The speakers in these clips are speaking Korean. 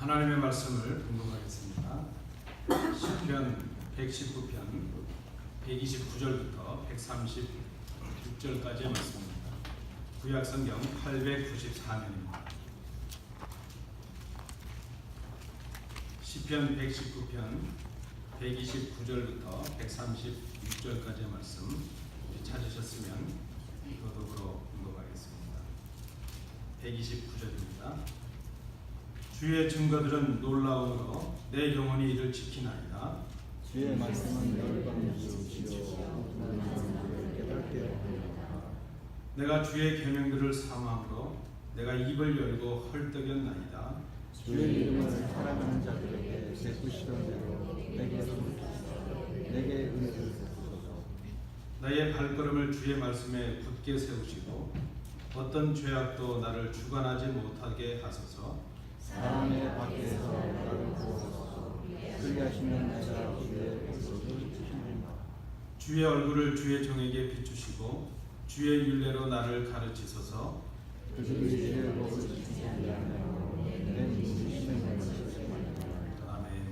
하나님의 말씀을 공독하겠습니다. 시편 119편 129절부터 136절까지의 말씀입니다. 구약성경 894년입니다. 시편 119편 129절부터 136절까지의 말씀 찾으셨으면 도독으로 공독하겠습니다. 129절입니다. 주의 증거들은 놀라움으로 내 영혼이 이를 지키나이다. 주의 말씀은 열방이시오 깨닫게 하리라. 내가 주의 계명들을 사모함으로 내가 입을 열고 헐떡였나이다. 주의 이름을 사랑하는 자들에게 베푸시던 대로 내게 은혜를 베푸소서. 나의 발걸음을 주의 말씀에 굳게 세우시고 어떤 죄악도 나를 주관하지 못하게 하소서. 사람의 밖에서 나를 구하소서. 그리하시면 내가 주의 얼굴을 주시리라. 주의 얼굴을 주의 종에게 비추시고 주의 율례로 나를 가르치소서. 그들이 주의 법을 지키지 아니하며 내 인생을 걸치지 말라. 아멘.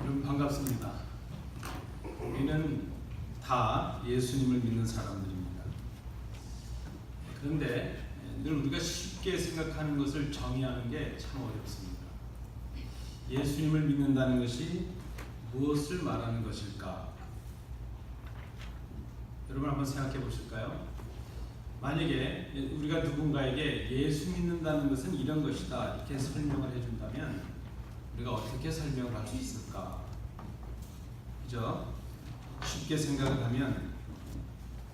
여러분 반갑습니다. 우리는 다 예수님을 믿는 사람들입니다. 그런데 늘 우리가 쉽게 생각하는 것을 정의하는 게 참 어렵습니다. 예수님을 믿는다는 것이 무엇을 말하는 것일까? 여러분 한번 생각해 보실까요? 만약에 우리가 누군가에게 예수 믿는다는 것은 이런 것이다 이렇게 설명을 해준다면 우리가 어떻게 설명을 할 수 있을까? 그죠? 쉽게 생각을 하면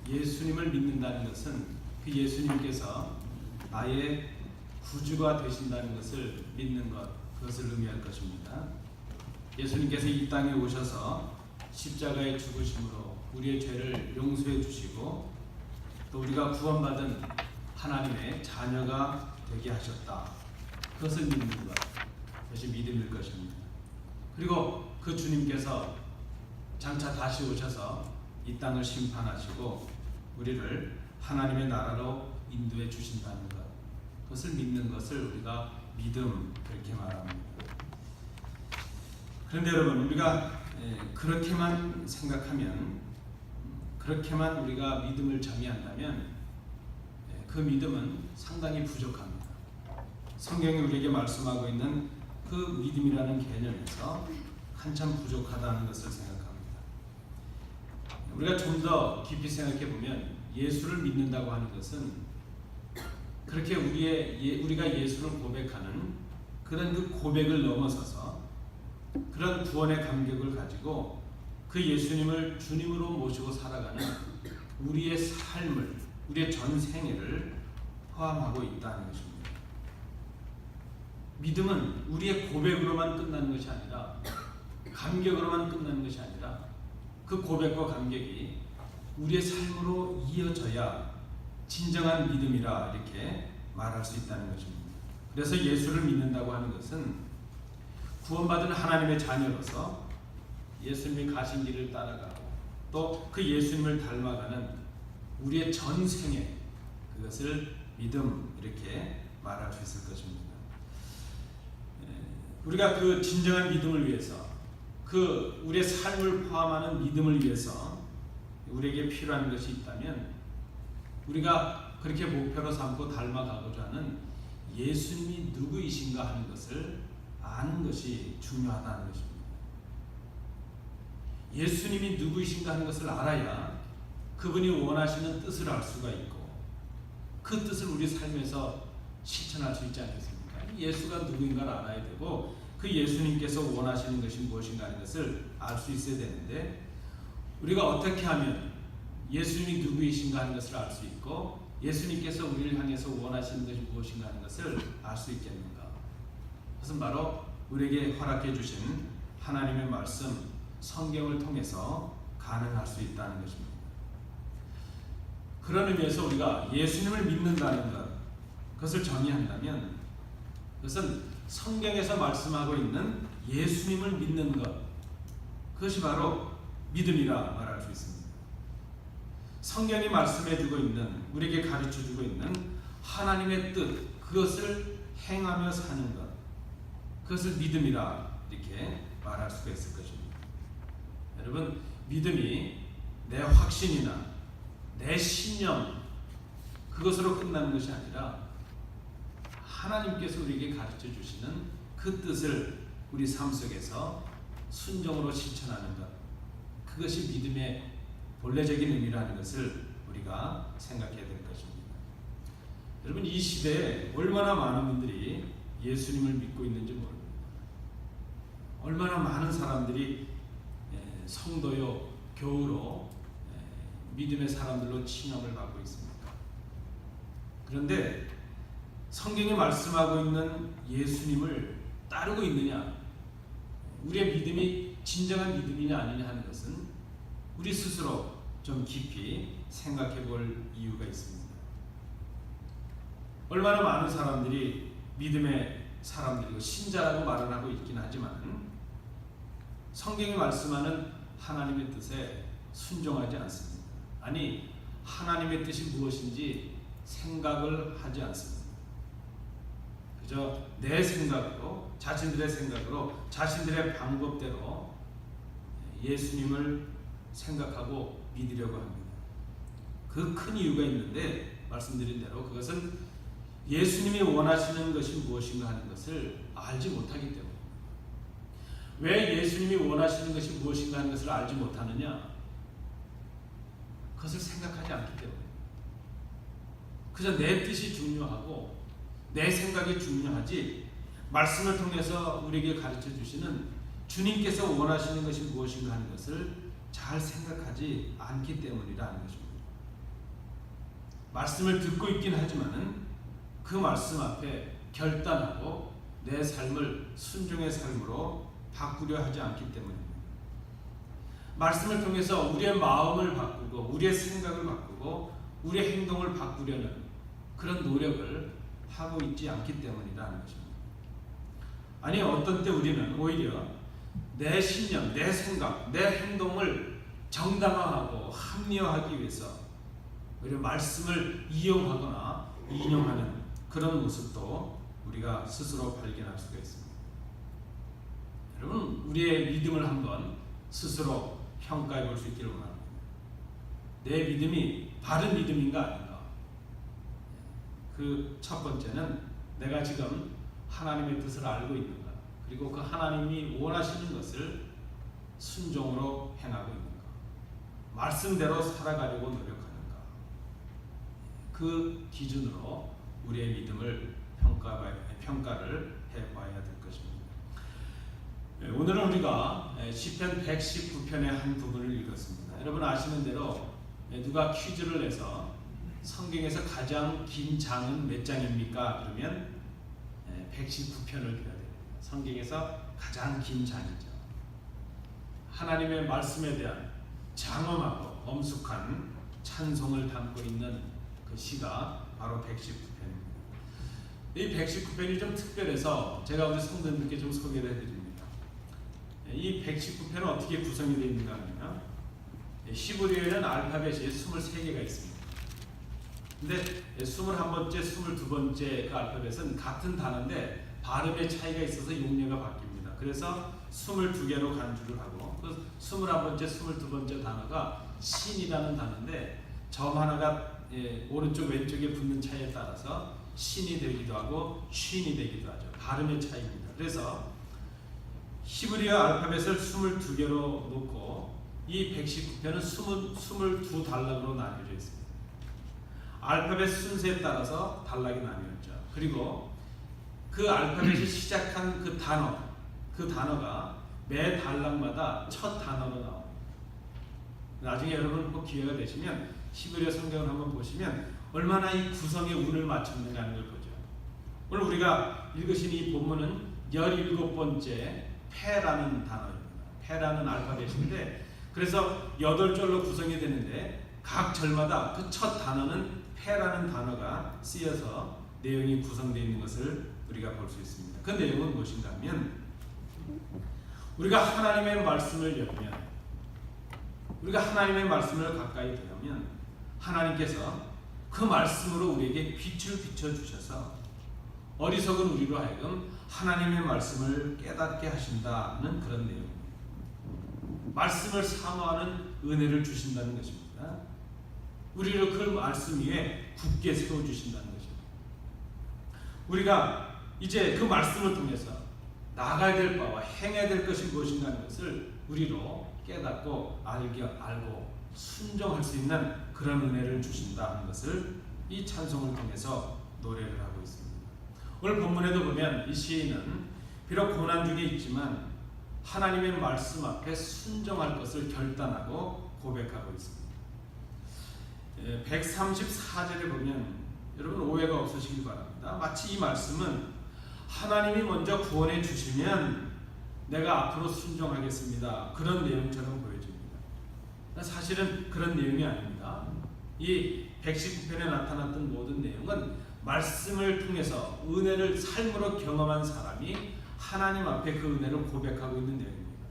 예수님을 믿는다는 것은 그 예수님께서 나의 구주가 되신다는 것을 믿는 것, 그것을 의미할 것입니다. 예수님께서 이 땅에 오셔서 십자가에 죽으심으로 우리의 죄를 용서해 주시고 또 우리가 구원받은 하나님의 자녀가 되게 하셨다. 그것을 믿는 것, 그것이 믿음일 것입니다. 그리고 그 주님께서 장차 다시 오셔서 이 땅을 심판하시고 우리를 하나님의 나라로 인도해 주신다는 것, 그것을 믿는 것을 우리가 믿음 그렇게 말합니다. 그런데 여러분 우리가 그렇게만 생각하면, 그렇게만 우리가 믿음을 정의한다면 그 믿음은 상당히 부족합니다. 성경이 우리에게 말씀하고 있는 그 믿음이라는 개념에서 한참 부족하다는 것을 생각합니다. 우리가 좀 더 깊이 생각해 보면 예수를 믿는다고 하는 것은 그렇게 우리가 예수를 고백하는 그런 그 고백을 넘어서서 그런 구원의 감격을 가지고 그 예수님을 주님으로 모시고 살아가는 우리의 삶을, 우리의 전생애를 포함하고 있다는 것입니다. 믿음은 우리의 고백으로만 끝나는 것이 아니라, 감격으로만 끝나는 것이 아니라 그 고백과 감격이 우리의 삶으로 이어져야 진정한 믿음이라 이렇게 말할 수 있다는 것입니다. 그래서 예수를 믿는다고 하는 것은 구원받은 하나님의 자녀로서 예수님이 가신 길을 따라가고 또 그 예수님을 닮아가는 우리의 전생에 그것을 믿음 이렇게 말할 수 있을 것입니다. 우리가 그 진정한 믿음을 위해서, 그 우리의 삶을 포함하는 믿음을 위해서 우리에게 필요한 것이 있다면 우리가 그렇게 목표로 삼고 닮아가고자 하는 예수님이 누구이신가 하는 것을 아는 것이 중요하다는 것입니다. 예수님이 누구이신가 하는 것을 알아야 그분이 원하시는 뜻을 알 수가 있고 그 뜻을 우리 삶에서 실천할 수 있지 않겠습니까? 예수가 누구인가를 알아야 되고 그 예수님께서 원하시는 것이 무엇인가 하는 것을 알 수 있어야 되는데 우리가 어떻게 하면 예수님이 누구이신가 하는 것을 알 수 있고 예수님께서 우리를 향해서 원하시는 것이 무엇인가 하는 것을 알 수 있겠는가? 그것은 바로 우리에게 허락해 주신 하나님의 말씀, 성경을 통해서 가능할 수 있다는 것입니다. 그런 의미에서 우리가 예수님을 믿는다는 것, 그것을 정의한다면 그것은 성경에서 말씀하고 있는 예수님을 믿는 것, 그것이 바로 믿음이라 말할 수 있습니다. 성경이 말씀해주고 있는, 우리에게 가르쳐주고 있는 하나님의 뜻, 그것을 행하며 사는 것, 그것을 믿음이라 이렇게 말할 수가 있을 것입니다. 여러분, 믿음이 내 확신이나 내 신념 그것으로 끝나는 것이 아니라 하나님께서 우리에게 가르쳐 주시는 그 뜻을 우리 삶 속에서 순종으로 실천하는 것, 그것이 믿음의 본래적인 의미라는 것을 우리가 생각해야 될 것입니다. 여러분, 이 시대에 얼마나 많은 분들이 예수님을 믿고 있는지 모릅니다. 얼마나 많은 사람들이 성도요, 교우로 믿음의 사람들로 칭함을 받고 있습니다. 그런데 성경이 말씀하고 있는 예수님을 따르고 있느냐, 우리의 믿음이 진정한 믿음이냐 아니냐 하는 것은 우리 스스로 좀 깊이 생각해 볼 이유가 있습니다. 얼마나 많은 사람들이 믿음의 사람들이고 신자라고 말을 하고 있긴 하지만 성경이 말씀하는 하나님의 뜻에 순종하지 않습니다. 아니, 하나님의 뜻이 무엇인지 생각을 하지 않습니다. 그저 내 생각으로, 자신들의 생각으로, 자신들의 방법대로 예수님을 생각하고 믿으려고 합니다. 그 큰 이유가 있는데, 말씀드린 대로 그것은 예수님이 원하시는 것이 무엇인가 하는 것을 알지 못하기 때문입니다. 왜 예수님이 원하시는 것이 무엇인가 하는 것을 알지 못하느냐? 그것을 생각하지 않기 때문입니다. 그저 내 뜻이 중요하고 내 생각이 중요하지, 말씀을 통해서 우리에게 가르쳐 주시는 주님께서 원하시는 것이 무엇인가 하는 것을 잘 생각하지 않기 때문이라는 것입니다. 말씀을 듣고 있긴 하지만은 그 말씀 앞에 결단하고 내 삶을 순종의 삶으로 바꾸려 하지 않기 때문입니다. 말씀을 통해서 우리의 마음을 바꾸고 우리의 생각을 바꾸고 우리의 행동을 바꾸려는 그런 노력을 하고 있지 않기 때문이라는 것입니다. 아니, 어떤 때 우리는 오히려 내 신념, 내 생각, 내 행동을 정당화하고 합리화하기 위해서 오히려 말씀을 이용하거나 인용하는 그런 모습도 우리가 스스로 발견할 수가 있습니다. 여러분, 우리의 믿음을 한번 스스로 평가해 볼 수 있기를 원합니다. 내 믿음이 바른 믿음인가 아닌가? 그 첫 번째는 내가 지금 하나님의 뜻을 알고 있는가, 그리고 그 하나님이 원하시는 것을 순종으로 행하고 있는가, 말씀대로 살아가려고 노력하는가, 그 기준으로 우리의 믿음을 평가를 해봐야 될 것입니다. 오늘은 우리가 시편 119편의 한 부분을 읽었습니다. 여러분 아시는 대로 누가 퀴즈를 내서 성경에서 가장 긴 장은 몇 장입니까? 그러면 119편을 배워야 됩니다. 성경에서 가장 긴 장이죠. 하나님의 말씀에 대한 장엄하고 엄숙한 찬송을 담고 있는 그 시가 바로 119편입니다. 이 119편이 좀 특별해서 제가 우리 성도님들께 좀 소개를 해드립니다. 이 119편은 어떻게 구성이 되어 있는가 하면 히브리어에는 알파벳이 23개가 있습니다. 근데 21번째, 22번째 그 알파벳은 같은 단어인데 발음의 차이가 있어서 용례가 바뀝니다. 그래서 22개로 간주를 하고 그 21번째, 22번째 단어가 신이라는 단어인데 점 하나가 오른쪽 왼쪽에 붙는 차이에 따라서 신이 되기도 하고 쉰이 되기도 하죠. 발음의 차이입니다. 그래서 히브리어 알파벳을 22개로 놓고 이 119편은 22단락으로 나뉘어져 있습니다. 알파벳 순서에 따라서 단락이 나뉘었죠. 그리고 그 알파벳이 시작한 그 단어가 매 단락마다 첫 단어로 나옵니다. 나중에 여러분 꼭 기회가 되시면 히브리어 성경을 한번 보시면 얼마나 이 구성에 운을 맞췄는가 하는 걸 보죠. 오늘 우리가 읽으신 이 본문은 17번째 페라는 단어입니다. 페라는 알파벳인데 그래서 8절로 구성이 되는데 각 절마다 그 첫 단어는 페라는 단어가 쓰여서 내용이 구성되어 있는 것을 우리가 볼 수 있습니다. 그 내용은 무엇인가 하면 우리가 하나님의 말씀을 열면, 우리가 하나님의 말씀을 가까이 대하면 하나님께서 그 말씀으로 우리에게 빛을 비춰주셔서 어리석은 우리로 하여금 하나님의 말씀을 깨닫게 하신다는 그런 내용입니다. 말씀을 사모하는 은혜를 주신다는 것입니다. 우리를 그 말씀 위에 굳게 세워주신다는 것입니다. 우리가 이제 그 말씀을 통해서 나가야 될 바와 행해야 될 것이 무엇인가 하는 것을 우리로 깨닫고 알고 순종할 수 있는 그런 은혜를 주신다는 것을 이 찬송을 통해서 노래를 하고 있습니다. 오늘 본문에도 보면 이 시인은 비록 고난 중에 있지만 하나님의 말씀 앞에 순종할 것을 결단하고 고백하고 있습니다. 134절에 보면 여러분 오해가 마치 이 말씀은 하나님이 먼저 구원해 주시면 내가 앞으로 순종하겠습니다, 그런 내용처럼 보여집니다. 사실은 그런 내용이 아닙니다. 이 119편에 나타났던 모든 내용은 말씀을 통해서 은혜를 삶으로 경험한 사람이 하나님 앞에 그 은혜를 고백하고 있는 내용입니다.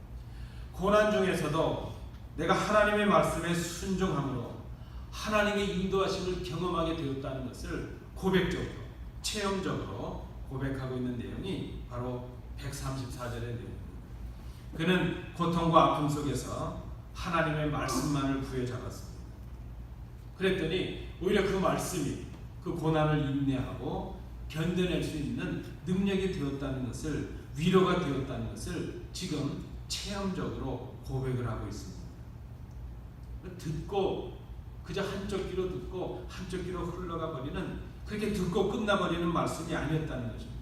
고난 중에서도 내가 하나님의 말씀에 순종함으로 하나님의 인도하심을 경험하게 되었다는 것을 고백적으로, 체험적으로 고백하고 있는 내용이 바로 134절의 내용입니다. 그는 고통과 아픔 속에서 하나님의 말씀만을 부여잡았습니다. 그랬더니 오히려 그 말씀이 그 고난을 인내하고 견뎌낼 수 있는 능력이 되었다는 것을, 위로가 되었다는 것을 지금 체험적으로 고백을 하고 있습니다. 듣고 그저 한쪽 귀로 듣고 한쪽 귀로 흘러가 버리는, 그렇게 듣고 끝나버리는 말씀이 아니었다는 것입니다.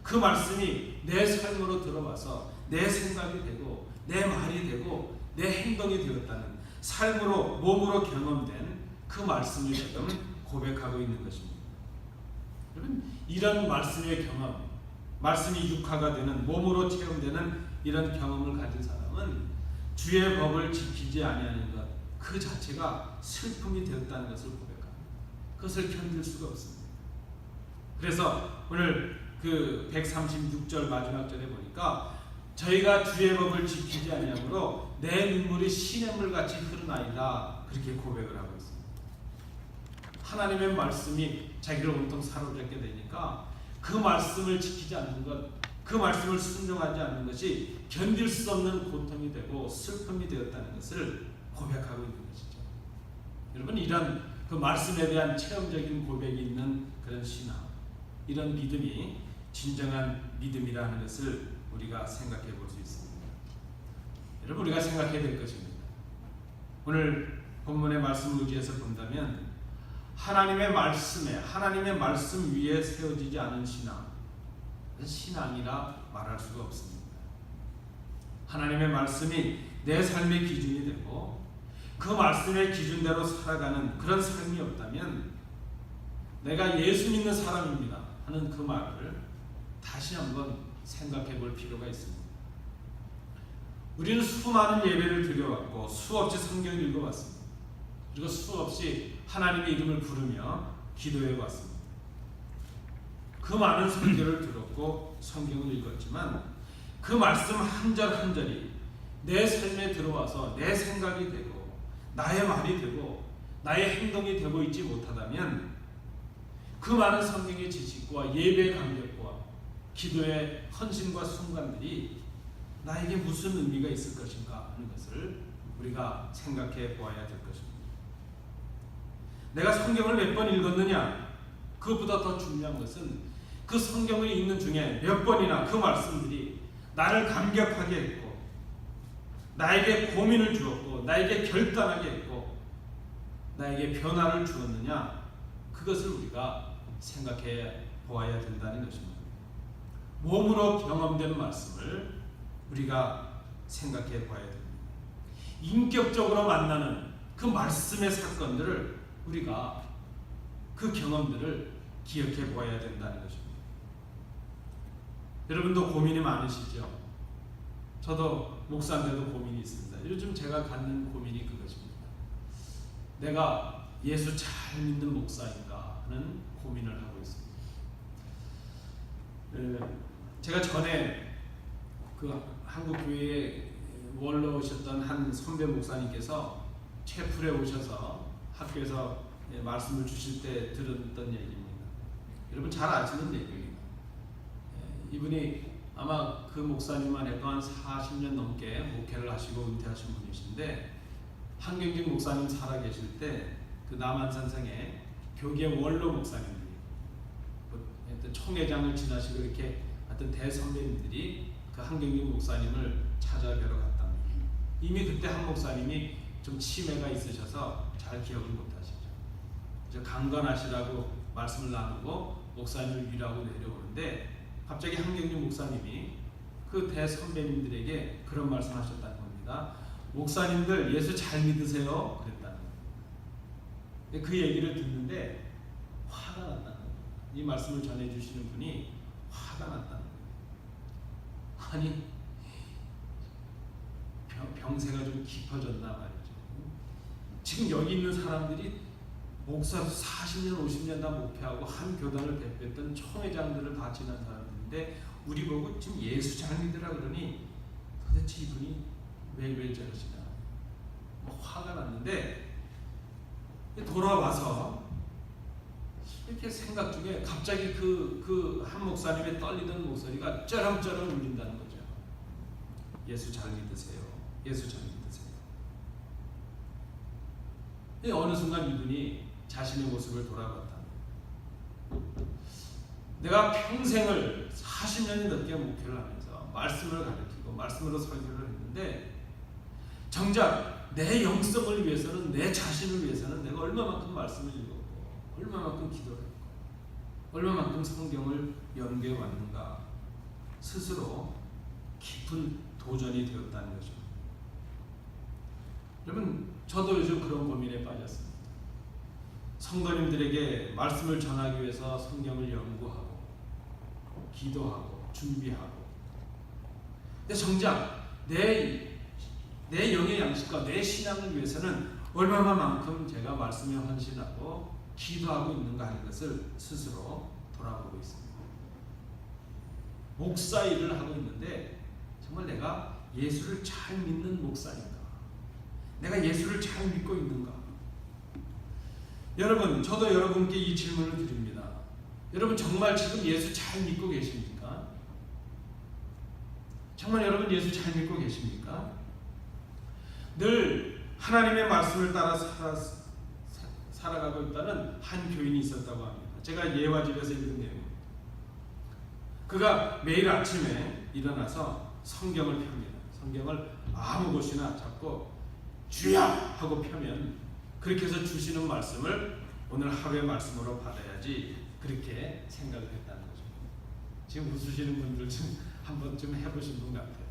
그 말씀이 내 삶으로 들어와서 내 생각이 되고 내 말이 되고 내 행동이 되었다는, 삶으로 몸으로 경험된 그 말씀을 지금 고백하고 있는 것입니다. 여러분, 이런 말씀의 경험, 말씀이 육화가 되는, 몸으로 체험되는 이런 경험을 가진 사람은 주의 법을 지키지 아니하는 것 그 자체가 슬픔이 되었다는 것을 고백합니다. 그것을 견딜 수가 없습니다. 그래서 오늘 그 136절 마지막 절에 보니까 저희가 주의 법을 지키지 아니하므로 내 눈물이 시냇물같이 흐르나이다, 그렇게 고백을 하고 있습니다. 하나님의 말씀이 자기를 온통 사로잡게 되니까 그 말씀을 지키지 않는 것, 그 말씀을 순종하지 않는 것이 견딜 수 없는 고통이 되고 슬픔이 되었다는 것을 고백하고 있는 것이죠. 여러분, 이런 그 말씀에 대한 체험적인 고백이 있는 그런 신앙, 이런 믿음이 진정한 믿음이라는 것을 우리가 생각해 볼 수 있습니다. 여러분, 우리가 생각해야 될 것입니다. 오늘 본문의 말씀을 의지해서 본다면 하나님의 말씀에, 하나님의 말씀 위에 세워지지 않은 신앙, 신앙이라 말할 수가 없습니다. 하나님의 말씀이 내 삶의 기준이 되고 그 말씀의 기준대로 살아가는 그런 삶이 없다면 내가 예수 믿는 사람입니다 하는 그 말을 다시 한번 생각해 볼 필요가 있습니다. 우리는 수많은 예배를 드려왔고 수없이 성경을 읽어왔습니다. 그리고 수없이 하나님의 이름을 부르며 기도해 왔습니다. 그 많은 설교를 들었고 성경을 읽었지만 그 말씀 한 절 한 절이 내 삶에 들어와서 내 생각이 되고 나의 말이 되고 나의 행동이 되고 있지 못하다면 그 많은 성경의 지식과 예배의 감격과 기도의 헌신과 순간들이 나에게 무슨 의미가 있을 것인가 하는 것을 우리가 생각해 보아야 될 것입니다. 내가 성경을 몇 번 읽었느냐, 그것보다 더 중요한 것은 그 성경을 읽는 중에 몇 번이나 그 말씀들이 나를 감격하게 했고 나에게 고민을 주었고 나에게 결단하게 했고 나에게 변화를 주었느냐, 그것을 우리가 생각해 보아야 된다는 것입니다. 몸으로 경험된 말씀을 우리가 생각해 봐야 됩니다. 인격적으로 만나는 그 말씀의 사건들을 우리가 그 경험들을 기억해 보아야 된다는 것입니다. 여러분도 고민이 많으시죠? 저도 목사인데도 고민이 있습니다. 요즘 제가 갖는 고민이 그것입니다. 내가 예수 잘 믿는 목사인가 하는 고민을 하고 있습니다. 제가 전에 그 한국 교회에 원로 오셨던 한 선배 목사님께서 채플에 오셔서 학교에서 말씀을 주실 때 들었던 얘기입니다. 여러분 잘 아시는 얘기입니다. 이분이 아마 그 목사님만 해도 한 40년 넘게 목회를 하시고 은퇴하신 분이신데, 한경진 목사님 살아계실 때 그 남한산성에 교계 원로 목사님들이, 총회장을 지나시고 이렇게 하여튼 대선배님들이 그 한경진 목사님을 찾아뵈러 갔답니다. 이미 그때 한 목사님이 좀 치매가 있으셔서 잘 기억을 못하시죠. 강건하시라고 말씀을 나누고 목사님을 위로하고 내려오는데 갑자기 한경진 목사님이 그 대선배님들에게 그런 말씀하셨다는 겁니다. 목사님들 예수 잘 믿으세요? 그랬다는 겁니다. 그 얘기를 듣는데 화가 났다는 겁니다. 이 말씀을 전해주시는 분이 화가 났다는 거예요. 아니 병세가 좀 깊어졌나 말이죠. 지금 여기 있는 사람들이 목사 40년 50년 다 목회하고 한 교단을 대표했던 총회장들을 다 지난 사람들인데 우리 보고 지금 예수 잘 믿으라 그러니 도대체 이분이 왜 저러시나 화가 났는데 돌아와서 이렇게 생각 중에 갑자기 그 한 목사님의 떨리던 목소리가 쩌렁쩌렁 울린다는 거죠. 예수 잘 믿으세요. 예수 잘 믿으세요. 어느 순간 이분이 자신의 모습을 돌아봤다. 내가 평생을 40년이 넘게 목회를 하면서 말씀을 가르치고 말씀으로 설교를 했는데 정작 내 영성을 위해서는 내 자신을 위해서는 내가 얼마만큼 말씀을 읽었고 얼마만큼 기도를 했고 얼마만큼 성경을 연구해 왔는가 스스로 깊은 도전이 되었다는 거죠. 여러분 저도 요즘 그런 고민에 빠졌습니다. 성도님들에게 말씀을 전하기 위해서 성경을 연구하고 기도하고 준비하고 근데 정작 내 영의 양식과 내 신앙을 위해서는 얼마만큼 제가 말씀에 헌신하고 기도하고 있는가 하는 것을 스스로 돌아보고 있습니다. 목사 일을 하고 있는데 정말 내가 예수를 잘 믿는 목사인가? 내가 예수를 잘 믿고 있는가? 여러분, 저도 여러분께 이 질문을 드립니다. 여러분 정말 지금 예수 잘 믿고 계십니까? 정말 여러분 예수 잘 믿고 계십니까? 늘 하나님의 말씀을 따라 살아가고 있다는 한 교인이 있었다고 합니다. 제가 예화집에서 읽은 내용입니다. 그가 매일 아침에 일어나서 성경을 펴니다. 성경을 아무 곳이나 잡고 주야 하고 펴면 그렇게 해서 주시는 말씀을 오늘 하루의 말씀으로 받아야지 그렇게 생각을 했다는 거죠. 지금 웃으시는 분들 좀 한번 좀 해보신 분 같아요.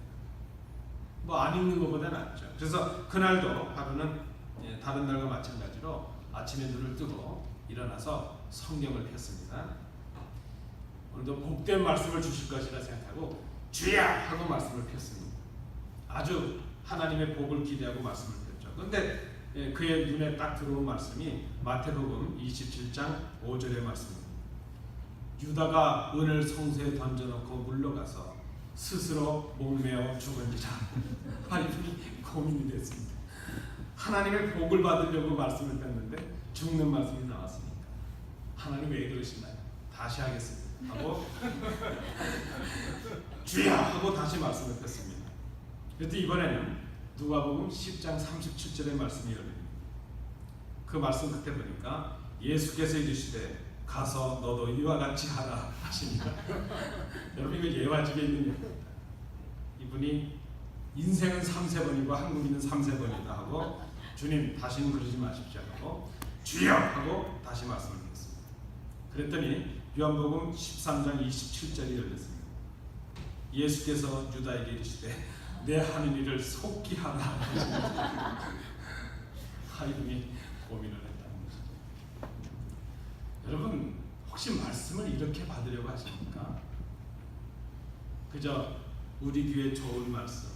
뭐 안 읽는 것보다 낫죠. 그래서 그날도 하루는 다른 날과 마찬가지로 아침에 눈을 뜨고 일어나서 성경을 폈습니다. 오늘도 복된 말씀을 주실 것이라 생각하고 주야 하고 말씀을 폈습니다. 아주 하나님의 복을 기대하고 말씀을 폈죠. 그런데 그의 눈에 딱 들어온 말씀이 마태복음 27장 5절의 말씀입니다. 유다가 은을 성소에 던져놓고 물러가서 스스로 목매어 죽은지라. 이분이 고민이 됐습니다. 하나님의 복을 받으려고 말씀을 폈는데 죽는 말씀이 나왔으니까 하나님 왜 그러시나요? 다시 하겠습니다 하고 주야 하고 다시 말씀을 폈습니다. 그런데 이번에는 누가복음 10장 37절의 말씀이 열립니다. 그 말씀 그때 보니까 예수께서 이르시되 가서 너도 이와 같이 하라 하십니다. 여러분 이거 예화집에 있는 얘기입니다. 이분이 인생은 3세번이고 한국인은 3세번이다 하고 주님 다시는 그러지 마십시오 하고 주여 하고 다시 말씀을 드렸습니다. 그랬더니 요한복음 13장 27절이 열렸습니다. 예수께서 유다에게 이르시되 내 하는 일을 속히 하라 하십니다. 이분이 고민을 했다는 것이죠. 여러분 혹시 말씀을 이렇게 받으려고 하십니까? 그저 우리 귀에 좋은 말씀,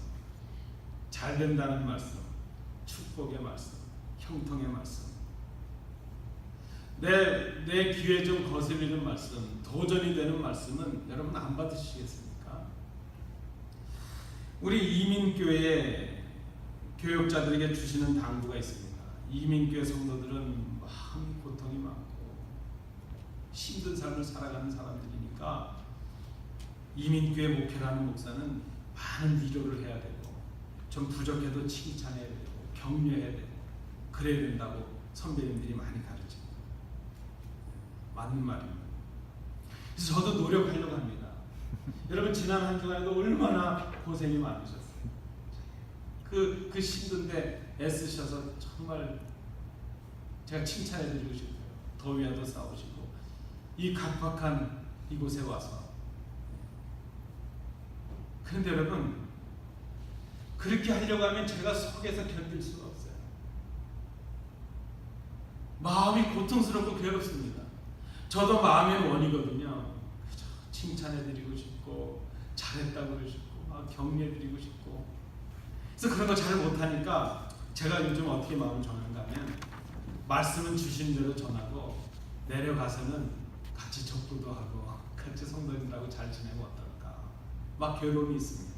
잘 된다는 말씀, 축복의 말씀, 형통의 말씀, 내 귀에 좀 거슬리는 말씀, 도전이 되는 말씀은 여러분 안 받으시겠습니까? 우리 이민교회 교역자들에게 주시는 당부가 있습니다. 이민교회 성도들은 마음이 고통이 많고 힘든 삶을 살아가는 사람들이니까 이민교회 목회를 하는 목사는 많은 위로를 해야 되고 좀 부족해도 칭찬해야 되고 격려해야 되고 그래야 된다고 선배님들이 많이 가르칩니다. 맞는 말입니다. 그래서 저도 노력하려고 합니다. 여러분 지난 한 주간에도 얼마나 고생이 많으셨어요. 그 힘든데 애쓰셔서 정말 제가 칭찬해드리고 싶어요. 더위와도 싸우시고 이 각박한 이곳에 와서. 그런데 여러분 그렇게 하려고 하면 제가 속에서 견딜 수가 없어요. 마음이 고통스럽고 괴롭습니다. 저도 마음의 원이거든요. 그저 칭찬해드리고 싶고 잘했다고 그러고 싶고 막 격려해드리고 싶고. 그래서 그런 거 잘 못하니까 제가 요즘 어떻게 마음을 전하는가 하면 말씀은 주신 대로 전하고 내려가서는 같이 족구도 하고 같이 성도님들하고 잘 지내고 어떨까 막 괴로움이 있습니다.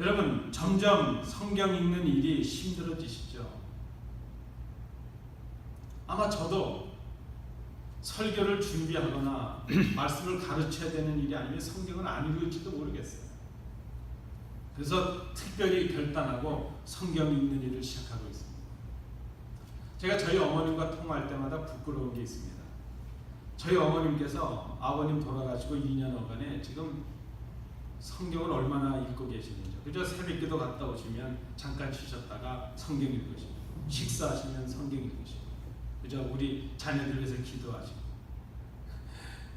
여러분 점점 성경 읽는 일이 힘들어지시죠? 아마 저도 설교를 준비하거나 말씀을 가르쳐야 되는 일이 아니면 성경을 안 읽을지도 모르겠어요. 그래서 특별히 결단하고 성경 읽는 일을 시작하고 있습니다. 제가 저희 어머님과 통화할 때마다 부끄러운 게 있습니다. 저희 어머님께서 아버님 돌아가시고 2년여간에 지금 성경을 얼마나 읽고 계시는지. 그저 새벽기도 갔다 오시면 잠깐 쉬셨다가 성경 읽으시고 식사하시면 성경 읽으시고 그저 우리 자녀들 위해서 기도하시고.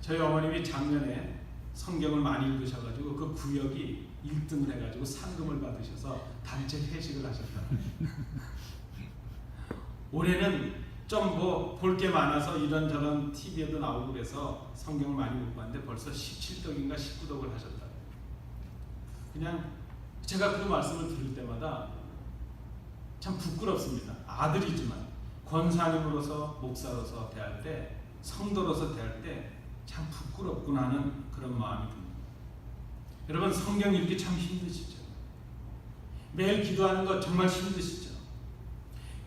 저희 어머님이 작년에 성경을 많이 읽으셔가지고 그 구역이 1등을 해가지고 상금을 받으셔서 단체 회식을 하셨다. 올해는 좀 뭐 볼 게 많아서 이런저런 TV에도 나오고 그래서 성경을 많이 못 봤는데 벌써 17독인가 19독을 하셨다. 그냥 제가 그 말씀을 들을 때마다 참 부끄럽습니다. 아들이지만 권사님으로서 목사로서 대할 때 성도로서 대할 때 참 부끄럽구나 하는 그런 마음이 듭니다. 여러분 성경 읽기 참 힘드시죠? 매일 기도하는 것 정말 힘드시죠?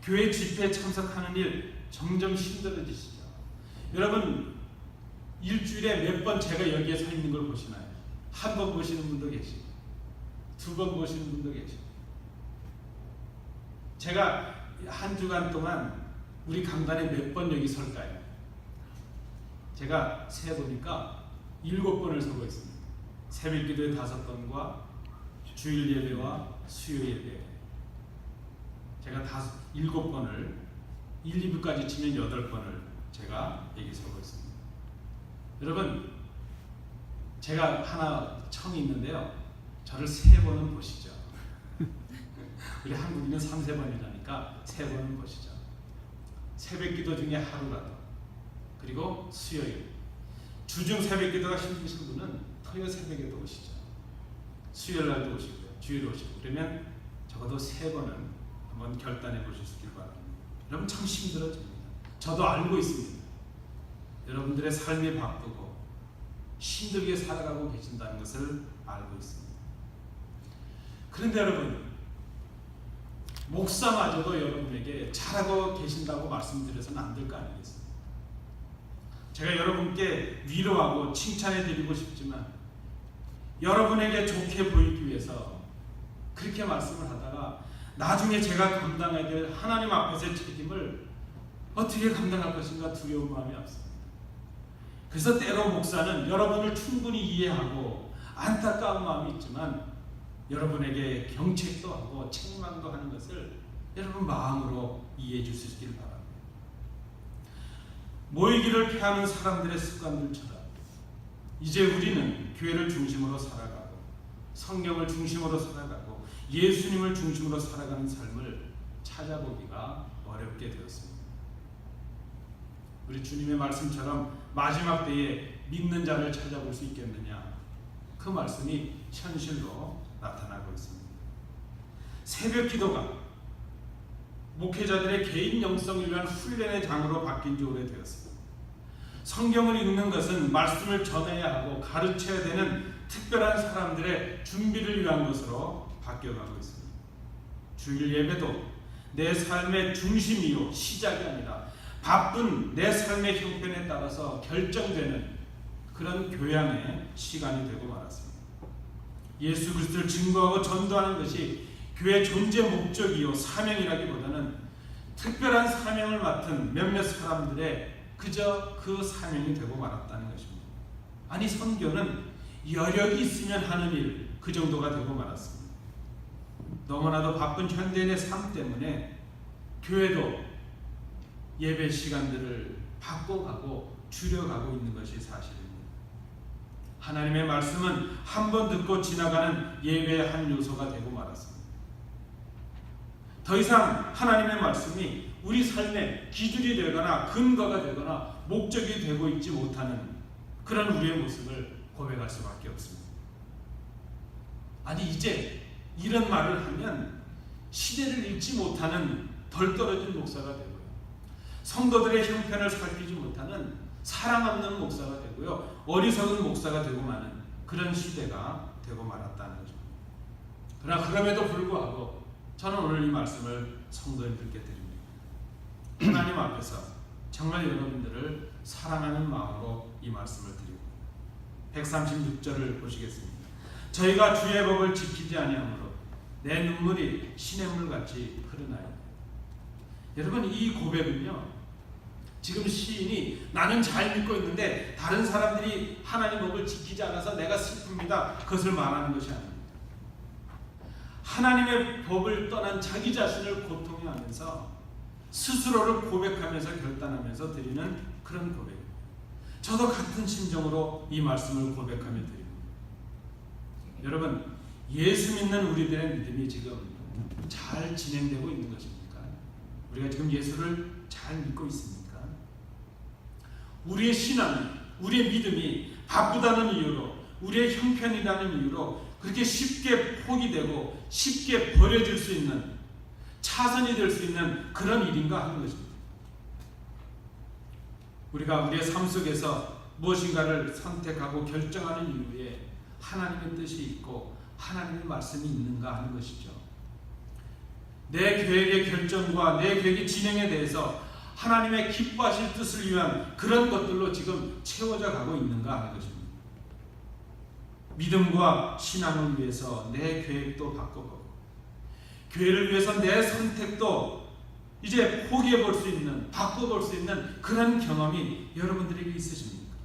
교회 집회에 참석하는 일 점점 힘들어지시죠? 여러분 일주일에 몇 번 제가 여기에 서 있는 걸 보시나요? 한 번 보시는 분도 계시고 2번 보시는 분도 계시고. 제가 한 주간 동안 우리 강단에 몇 번 여기 설까요? 제가 세보니까 7번을 서고 있습니다. 새벽기도에 5번과 주일 예배와 수요 예배. 제가 7번을 1, 2부까지 치면 8번을 제가 여기 서고 있습니다. 여러분 제가 하나 청이 있는데요. 저를 3번은 보시죠. 우리 한국인은 3~4번이라니까 3번은 보시죠. 새벽기도 중에 하루라도 그리고 수요일 주중 새벽기도가 힘드신 분은 토요 새벽에도 오시죠. 수요일날도 오시고요. 주일에 오시고 그러면 적어도 3번은 한번 결단해 보실 수 있길 바랍니다. 여러분 참 힘들어집니다. 저도 알고 있습니다. 여러분들의 삶이 바쁘고 힘들게 살아가고 계신다는 것을 알고 있습니다. 그런데 여러분 목사마저도 여러분에게 잘하고 계신다고 말씀드려서는 안 될 거 아니겠습니까? 제가 여러분께 위로하고 칭찬해 드리고 싶지만 여러분에게 좋게 보이기 위해서 그렇게 말씀을 하다가 나중에 제가 감당해야 될 하나님 앞에서의 책임을 어떻게 감당할 것인가 두려운 마음이 앞섭니다. 그래서 때로 목사는 여러분을 충분히 이해하고 안타까운 마음이 있지만 여러분에게 경책도 하고 책망도 하는 것을 여러분 마음으로 이해해 주실 수 있기를 바랍니다. 모이기를 피하는 사람들의 습관들처럼 이제 우리는 교회를 중심으로 살아가고 성경을 중심으로 살아가고 예수님을 중심으로 살아가는 삶을 찾아보기가 어렵게 되었습니다. 우리 주님의 말씀처럼 마지막 때에 믿는 자를 찾아볼 수 있겠느냐? 그 말씀이 현실로 나타나고 있습니다. 새벽 기도가 목회자들의 개인 영성을 위한 훈련의 장으로 바뀐 지 오래되었습니다. 성경을 읽는 것은 말씀을 전해야 하고 가르쳐야 되는 특별한 사람들의 준비를 위한 것으로 바뀌어가고 있습니다. 주일 예배도 내 삶의 중심이요 시작이 아니라 바쁜 내 삶의 형편에 따라서 결정되는 그런 교양의 시간이 되고 말았습니다. 예수 그리스도를 증거하고 전도하는 것이 교회 존재 목적이요 사명이라기보다는 특별한 사명을 맡은 몇몇 사람들의 그저 그 사명이 되고 말았다는 것입니다. 아니 선교는 여력이 있으면 하는 일 그 정도가 되고 말았습니다. 너무나도 바쁜 현대인의 삶 때문에 교회도 예배 시간들을 바꿔가고 줄여가고 있는 것이 사실입니다. 하나님의 말씀은 한 번 듣고 지나가는 예배의 한 요소가 되고 말았습니다. 더 이상 하나님의 말씀이 우리 삶의 기준이 되거나 근거가 되거나 목적이 되고 있지 못하는 그런 우리의 모습을 고백할 수밖에 없습니다. 아니 이제 이런 말을 하면 시대를 읽지 못하는 덜 떨어진 목사가 되고요. 성도들의 형편을 살피지 못하는 사랑 없는 목사가 되고요. 어리석은 목사가 되고 마는 그런 시대가 되고 말았다는 거죠. 그러나 그럼에도 불구하고 저는 오늘 이 말씀을 성도님들께 드립니다. 하나님 앞에서 정말 여러분들을 사랑하는 마음으로 이 말씀을 드리고 136절을 보시겠습니다. 저희가 주의 법을 지키지 아니하므로 내 눈물이 시냇물같이 흐르나이다. 여러분 이 고백은요, 지금 시인이 나는 잘 믿고 있는데 다른 사람들이 하나님 법을 지키지 않아서 내가 슬픕니다, 그것을 말하는 것이 아닙니다. 하나님의 법을 떠난 자기 자신을 고통해하면서 스스로를 고백하면서 결단하면서 드리는 그런 고백입니다. 저도 같은 심정으로 이 말씀을 고백하며 드립니다. 여러분, 예수 믿는 우리들의 믿음이 지금 잘 진행되고 있는 것입니까? 우리가 지금 예수를 잘 믿고 있습니까? 우리의 신앙이, 우리의 믿음이 바쁘다는 이유로, 우리의 형편이라는 이유로 그렇게 쉽게 포기되고 쉽게 버려질 수 있는, 차선이 될 수 있는 그런 일인가 하는 것입니다. 우리가 우리의 삶 속에서 무엇인가를 선택하고 결정하는 이유에 하나님의 뜻이 있고 하나님의 말씀이 있는가 하는 것이죠. 내 계획의 결정과 내 계획의 진행에 대해서 하나님의 기뻐하실 뜻을 위한 그런 것들로 지금 채워져 가고 있는가 하는 것입니다. 믿음과 신앙을 위해서 내 계획도 바꿔보고 교회를 위해서 내 선택도 이제 포기해 볼 수 있는, 바꿔볼 수 있는 그런 경험이 여러분들에게 있으십니까?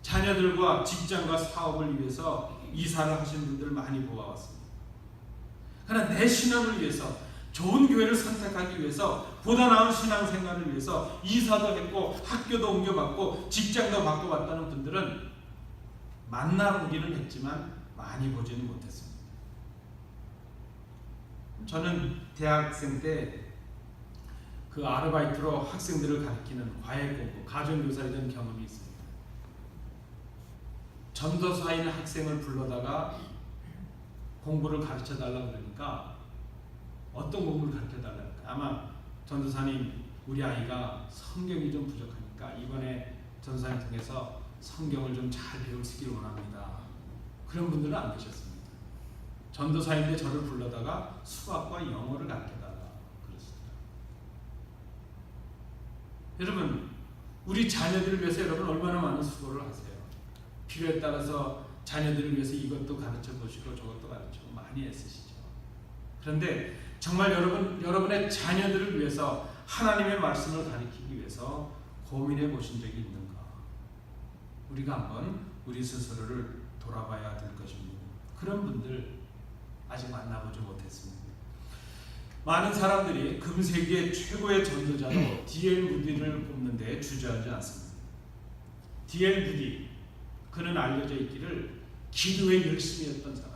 자녀들과 직장과 사업을 위해서 이사를 하신 분들 많이 보아왔습니다. 그러나 내 신앙을 위해서, 좋은 교회를 선택하기 위해서, 보다 나은 신앙생활을 위해서 이사도 했고 학교도 옮겨봤고 직장도 바꿔봤다는 분들은 만나보기는 했지만 많이 보지는 못했습니다. 저는 대학생 때 그 아르바이트로 학생들을 가르치는 과외공부, 가정교사이던 경험이 있습니다. 전도사인 학생을 불러다가 공부를 가르쳐달라고 그러니까 어떤 공부를 가르쳐달라고 할까요? 아마 전도사님, 우리 아이가 성경이 좀 부족하니까 이번에 전도사님 통해서 성경을 좀 잘 배울 수 있기를 원합니다. 그런 분들은 안 계셨습니다. 전도사인데 저를 불러다가 수학과 영어를 가르쳐달라 그랬습니다. 여러분, 우리 자녀들을 위해서 여러분 얼마나 많은 수고를 하세요. 필요에 따라서 자녀들을 위해서 이것도 가르쳐 보시고 저것도 가르치고 많이 애쓰시죠. 그런데 정말 여러분의 자녀들을 위해서 하나님의 말씀을 가르치기 위해서 고민해 보신 적이 있는가? 우리가 한번 우리 스스로를 돌아봐야 될 것입니다. 그런 분들 아직 만나보지 못했습니다. 많은 사람들이 금세기의 최고의 전도자로 D.L. 무디를 뽑는 데 주저하지 않습니다. D.L. 무디, 그는 알려져 있기를 기도에 열심히 했던 사람,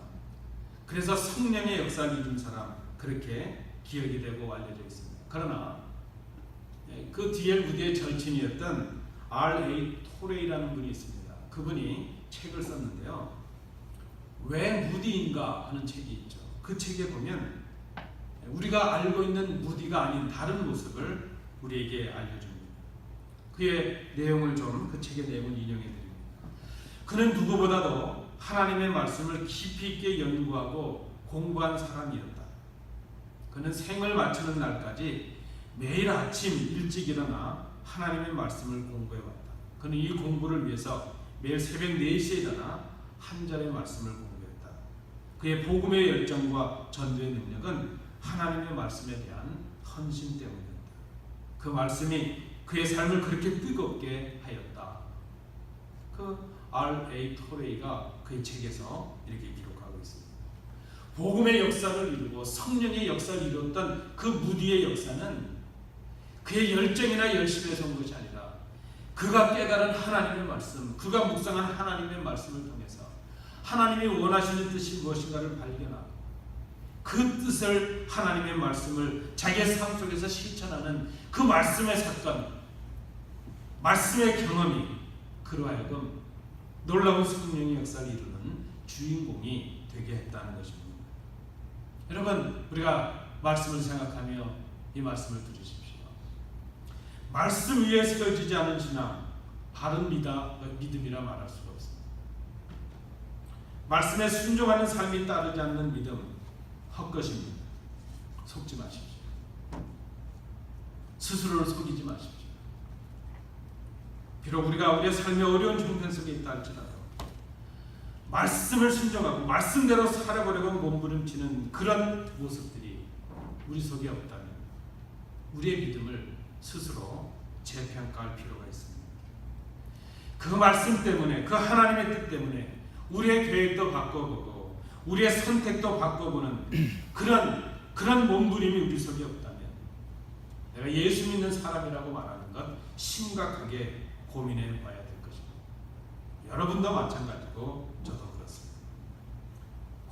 그래서 성령의 역사를 이룬 사람, 그렇게 기억이 되고 알려져 있습니다. 그러나 그 D.L. 무디의 절친이었던 R.A. 토레이라는 분이 있습니다. 그분이 책을 썼는데요, 왜 무디인가 하는 책이 있죠. 그 책에 보면 우리가 알고 있는 무디가 아닌 다른 모습을 우리에게 알려줍니다. 그의 내용을 좀, 그 책의 내용을 인용해 드립니다. 그는 누구보다도 하나님의 말씀을 깊이 있게 연구하고 공부한 사람이었다. 그는 생을 마치는 날까지 매일 아침 일찍 일어나 하나님의 말씀을 공부해왔다. 그는 이 공부를 위해서 매일 새벽 4시에 일어나 한 절의 말씀을 공부했다. 그의 복음의 열정과 전도의 능력은 하나님의 말씀에 대한 헌신 때문이었다. 그 말씀이 그의 삶을 그렇게 뜨겁게 하였다. 그 R.A. 토레이가 그의 책에서 이렇게 기록하고 있습니다. 복음의 역사를 이루고 성령의 역사를 이루었던 그 무디의 역사는 그의 열정이나 열심에서 온 것이 아니라 그가 깨달은 하나님의 말씀, 그가 묵상한 하나님의 말씀을 통해서 하나님이 원하시는 뜻이 무엇인가를 발견하고 그 뜻을 하나님의 말씀을 자기의 삶 속에서 실천하는 그 말씀의 사건, 말씀의 경험이 그로 하여금 놀라운 성령의 역사를 이루는 주인공이 되게 했다는 것입니다. 여러분, 우리가 말씀을 생각하며 이 말씀을 들으십시오. 말씀 위에 세워지지 않은 신앙, 바른 믿음이라 말할 수가 없습니다. 말씀에 순종하는 삶이 따르지 않는 믿음, 헛것입니다. 속지 마십시오. 스스로를 속이지 마십시오. 비록 우리가 우리의 삶의 어려운 형편 속에 있다 할지라도 말씀을 순종하고 말씀대로 살아보려고 몸부림치는 그런 모습들이 우리 속에 없다면 우리의 믿음을 스스로 재평가할 필요가 있습니다. 그 말씀 때문에, 그 하나님의 뜻 때문에 우리의 계획도 바꿔보고 우리의 선택도 바꿔보는 그런 몸부림이 우리 속에 없다면 내가 예수 믿는 사람이라고 말하는 것 심각하게 고민해 봐야 될 것입니다. 여러분도 마찬가지고 저도 그렇습니다.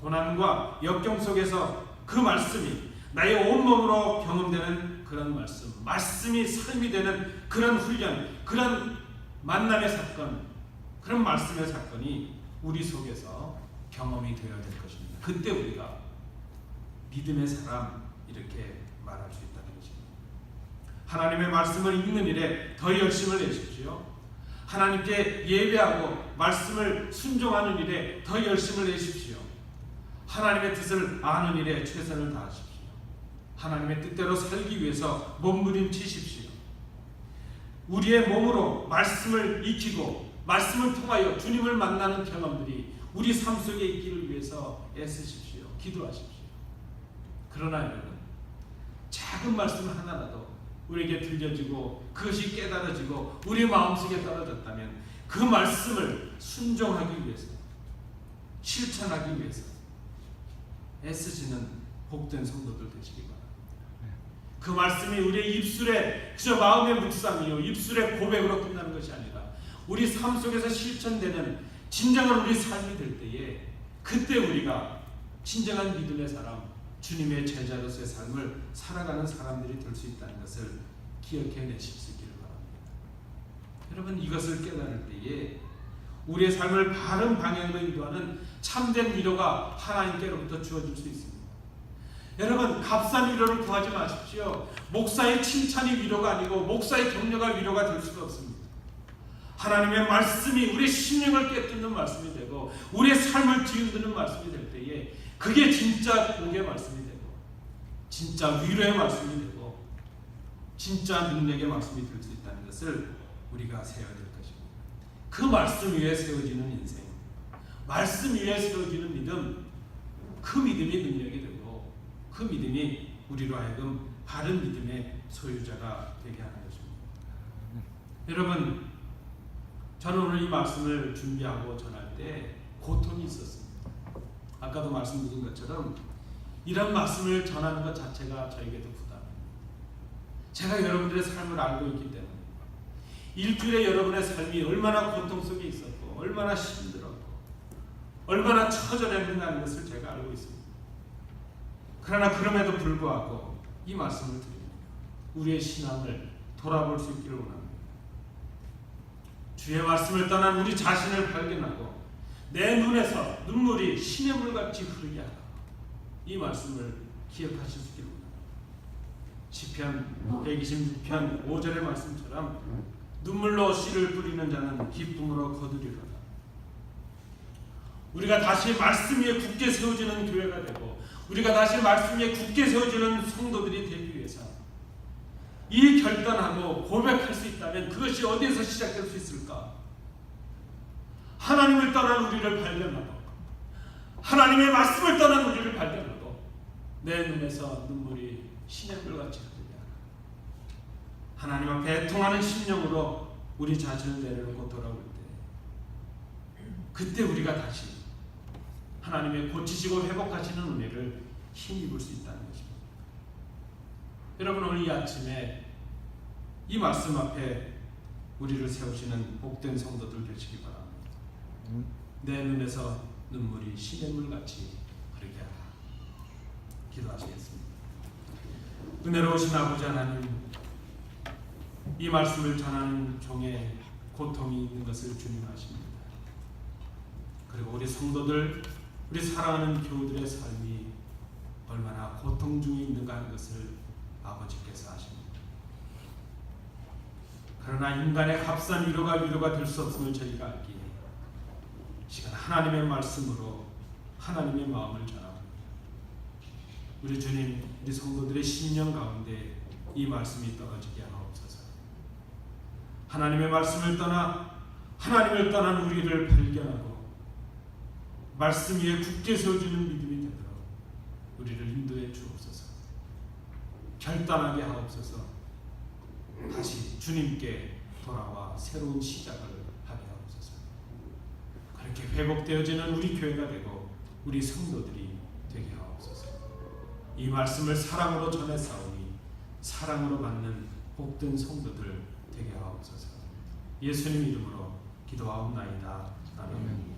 고난과 역경 속에서 그 말씀이 나의 온몸으로 경험되는 그런 말씀이 삶이 되는 그런 훈련, 그런 만남의 사건, 그런 말씀의 사건이 우리 속에서 경험이 되어야 될 것입니다. 그때 우리가 믿음의 사람 이렇게 말할 수 있다는 것입니다. 하나님의 말씀을 읽는 일에 더 열심을 내십시오. 하나님께 예배하고 말씀을 순종하는 일에 더 열심을 내십시오. 하나님의 뜻을 아는 일에 최선을 다하십시오. 하나님의 뜻대로 살기 위해서 몸부림치십시오. 우리의 몸으로 말씀을 익히고 말씀을 통하여 주님을 만나는 경험들이 우리 삶 속에 있기를 위해서 애쓰십시오. 기도하십시오. 그러나 여러분, 작은 말씀 하나라도 우리에게 들려지고 그것이 깨달아지고 우리 마음속에 떨어졌다면 그 말씀을 순종하기 위해서, 실천하기 위해서 애쓰시는 복된 성도들 되시기 바랍니다. 그 말씀이 우리의 입술에 그저 마음의 묵상이요 입술의 고백으로 끝나는 것이 아니라 우리 삶 속에서 실천되는 진정한 우리 삶이 될 때에 그때 우리가 진정한 믿음의 사람, 주님의 제자로서의 삶을 살아가는 사람들이 될 수 있다는 것을 기억해내실 수 있기를 바랍니다. 여러분, 이것을 깨달을 때에 우리의 삶을 바른 방향으로 인도하는 참된 위로가 하나님께로부터 주어질 수 있습니다. 여러분, 값싼 위로를 구하지 마십시오. 목사의 칭찬이 위로가 아니고 목사의 격려가 위로가 될 수가 없습니다. 하나님의 말씀이 우리의 심령을 깨뜨리는 말씀이 되고 우리의 삶을 뒤흔드는 말씀이 될 때에 그게 진짜 복의 말씀이 되고 진짜 위로의 말씀이 되고 진짜 능력의 말씀이 될 수 있다는 것을 우리가 세워야 될 것입니다. 그 말씀 위에 세워지는 인생, 말씀 위에 세워지는 믿음, 그 믿음이 능력이 되고 그 믿음이 우리로 하여금 바른 믿음의 소유자가 되게 하는 것입니다. 여러분, 저는 오늘 이 말씀을 준비하고 전할 때 고통이 있었습니다. 아까도 말씀드린 것처럼 이런 말씀을 전하는 것 자체가 저에게도 부담입니다. 제가 여러분들의 삶을 알고 있기 때문에 일주일에 여러분의 삶이 얼마나 고통 속에 있었고 얼마나 힘들었고 얼마나 처절했는다는 것을 제가 알고 있습니다. 그러나 그럼에도 불구하고 이 말씀을 드립니다. 우리의 신앙을 돌아볼 수 있기를 원합니다. 주의 말씀을 떠난 우리 자신을 발견하고 내 눈에서 눈물이 시냇물같이 흐르게 하라. 이 말씀을 기억하실 수 있기를 원합니다. 시편 126편 5절의 말씀처럼 눈물로 씨를 뿌리는 자는 기쁨으로 거두리로다. 우리가 다시 말씀 위에 굳게 세워지는 교회가 되고 우리가 다시 말씀 위에 굳게 세워지는 성도들이 되기 위해서 이 결단하고 고백할 수 있다면 그것이 어디에서 시작될 수 있을까? 하나님을 떠난 우리를 발견하고 하나님의 말씀을 떠난 우리를 발견하고 내 눈에서 눈물이 시냇물같이 흐르게 하라. 하나님 앞에 애통하는 심령으로 우리 자신을 내려놓고 돌아올 때 그때 우리가 다시 하나님의 고치시고 회복하시는 은혜를 힘입을 수 있다는 것입니다. 여러분, 오늘 이 아침에 이 말씀 앞에 우리를 세우시는 복된 성도들 되시기 바랍니다. 내 눈에서 눈물이 시냇물같이 흐르게 하라. 기도하시겠습니다. 은혜로우신 아버지 하나님, 이 말씀을 전하는 종의 고통이 있는 것을 주님 아십니다. 그리고 우리 성도들, 우리 사랑하는 교우들의 삶이 얼마나 고통 중에 있는가 하는 것을 아버지께서 아십니다. 그러나 인간의 값싼 위로가 될 수 없음을 저희가 알기에 시간 하나님의 말씀으로 하나님의 마음을 전합니다. 우리 주님, 우리 성도들의 심령 가운데 이 말씀이 떨어지게 하옵소서. 하나님의 말씀을 떠나 하나님을 떠난 우리를 발견하고 말씀 위에 굳게 세워지는 믿음이 되도록 우리를 인도해 주옵소서. 결단하게 하옵소서. 다시 주님께 돌아와 새로운 시작을 하게 하옵소서. 그렇게 회복되어지는 우리 교회가 되고 우리 성도들이 되게 하옵소서. 이 말씀을 사랑으로 전해 싸우니 사랑으로 받는 복된 성도들 되게 하옵소서. 예수님 이름으로 기도하옵나이다. 아멘.